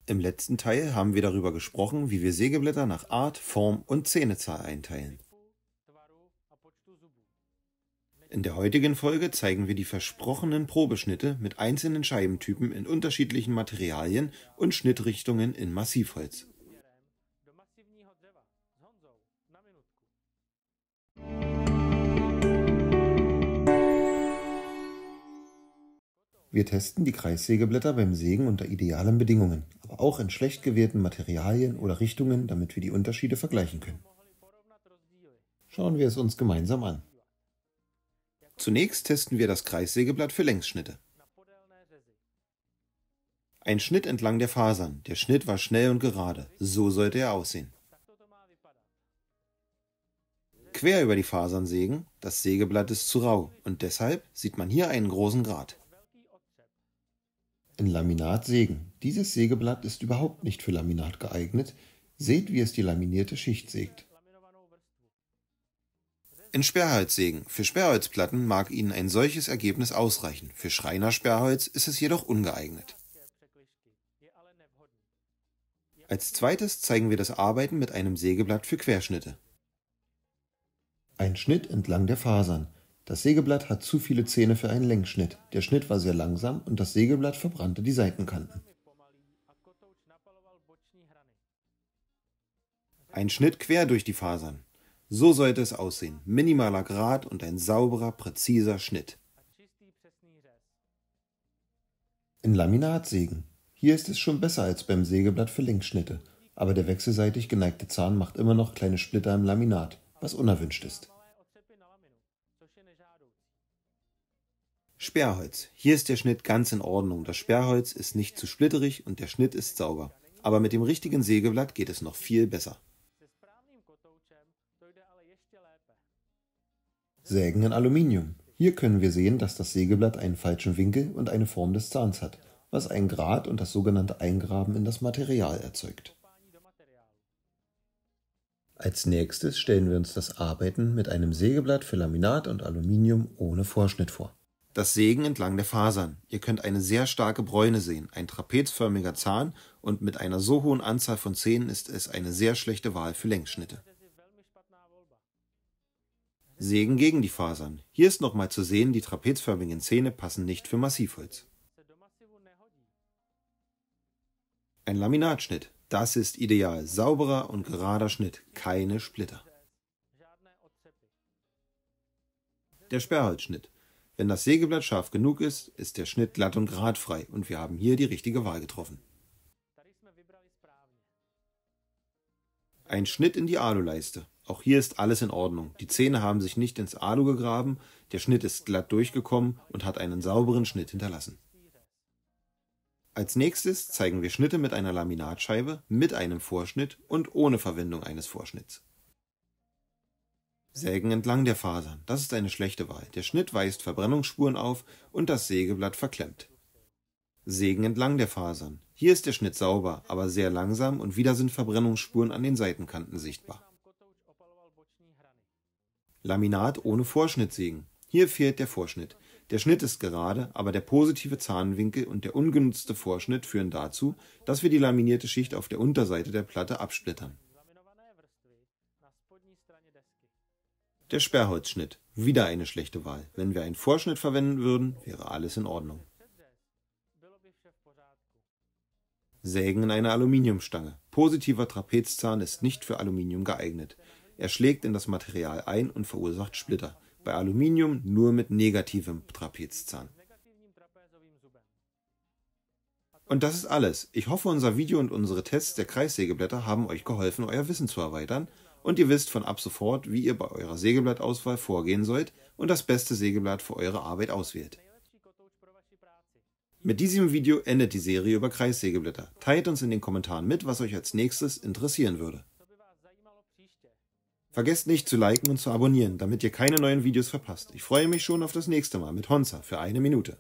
Im letzten Teil haben wir darüber gesprochen, wie wir Sägeblätter nach Art, Form und Zähnezahl einteilen. In der heutigen Folge zeigen wir die versprochenen Probeschnitte mit einzelnen Scheibentypen in unterschiedlichen Materialien und Schnittrichtungen in Massivholz. Wir testen die Kreissägeblätter beim Sägen unter idealen Bedingungen, aber auch in schlecht gewählten Materialien oder Richtungen, damit wir die Unterschiede vergleichen können. Schauen wir es uns gemeinsam an. Zunächst testen wir das Kreissägeblatt für Längsschnitte. Ein Schnitt entlang der Fasern. Der Schnitt war schnell und gerade. So sollte er aussehen. Quer über die Fasern sägen. Das Sägeblatt ist zu rau und deshalb sieht man hier einen großen Grat. In Laminat sägen. Dieses Sägeblatt ist überhaupt nicht für Laminat geeignet. Seht, wie es die laminierte Schicht sägt. In Sperrholz sägen. Für Sperrholzplatten mag Ihnen ein solches Ergebnis ausreichen. Für Schreinersperrholz ist es jedoch ungeeignet. Als zweites zeigen wir das Arbeiten mit einem Sägeblatt für Querschnitte. Ein Schnitt entlang der Fasern. Das Sägeblatt hat zu viele Zähne für einen Längsschnitt. Der Schnitt war sehr langsam und das Sägeblatt verbrannte die Seitenkanten. Ein Schnitt quer durch die Fasern. So sollte es aussehen. Minimaler Grat und ein sauberer, präziser Schnitt. In Laminat sägen. Hier ist es schon besser als beim Sägeblatt für Längsschnitte, aber der wechselseitig geneigte Zahn macht immer noch kleine Splitter im Laminat, was unerwünscht ist. Sperrholz. Hier ist der Schnitt ganz in Ordnung. Das Sperrholz ist nicht zu splitterig und der Schnitt ist sauber. Aber mit dem richtigen Sägeblatt geht es noch viel besser. Sägen in Aluminium. Hier können wir sehen, dass das Sägeblatt einen falschen Winkel und eine Form des Zahns hat, was ein Grat und das sogenannte Eingraben in das Material erzeugt. Als nächstes stellen wir uns das Arbeiten mit einem Sägeblatt für Laminat und Aluminium ohne Vorschnitt vor. Das Sägen entlang der Fasern. Ihr könnt eine sehr starke Bräune sehen, ein trapezförmiger Zahn und mit einer so hohen Anzahl von Zähnen ist es eine sehr schlechte Wahl für Längsschnitte. Sägen gegen die Fasern. Hier ist nochmal zu sehen, die trapezförmigen Zähne passen nicht für Massivholz. Ein Laminatschnitt. Das ist ideal. Sauberer und gerader Schnitt. Keine Splitter. Der Sperrholzschnitt. Wenn das Sägeblatt scharf genug ist, ist der Schnitt glatt und gradfrei und wir haben hier die richtige Wahl getroffen. Ein Schnitt in die Aluleiste. Auch hier ist alles in Ordnung. Die Zähne haben sich nicht ins Alu gegraben, der Schnitt ist glatt durchgekommen und hat einen sauberen Schnitt hinterlassen. Als nächstes zeigen wir Schnitte mit einer Laminatscheibe, mit einem Vorschnitt und ohne Verwendung eines Vorschnitts. Sägen entlang der Fasern. Das ist eine schlechte Wahl. Der Schnitt weist Verbrennungsspuren auf und das Sägeblatt verklemmt. Sägen entlang der Fasern. Hier ist der Schnitt sauber, aber sehr langsam und wieder sind Verbrennungsspuren an den Seitenkanten sichtbar. Laminat ohne Vorschnitt sägen. Hier fehlt der Vorschnitt. Der Schnitt ist gerade, aber der positive Zahnwinkel und der ungenutzte Vorschnitt führen dazu, dass wir die laminierte Schicht auf der Unterseite der Platte absplittern. Der Sperrholzschnitt. Wieder eine schlechte Wahl. Wenn wir einen Vorschnitt verwenden würden, wäre alles in Ordnung. Sägen in einer Aluminiumstange. Positiver Trapezzahn ist nicht für Aluminium geeignet. Er schlägt in das Material ein und verursacht Splitter. Bei Aluminium nur mit negativem Trapezzahn. Und das ist alles. Ich hoffe, unser Video und unsere Tests der Kreissägeblätter haben euch geholfen, euer Wissen zu erweitern. Und ihr wisst von ab sofort, wie ihr bei eurer Sägeblattauswahl vorgehen sollt und das beste Sägeblatt für eure Arbeit auswählt. Mit diesem Video endet die Serie über Kreissägeblätter. Teilt uns in den Kommentaren mit, was euch als nächstes interessieren würde. Vergesst nicht zu liken und zu abonnieren, damit ihr keine neuen Videos verpasst. Ich freue mich schon auf das nächste Mal mit Honza für 1 Minute.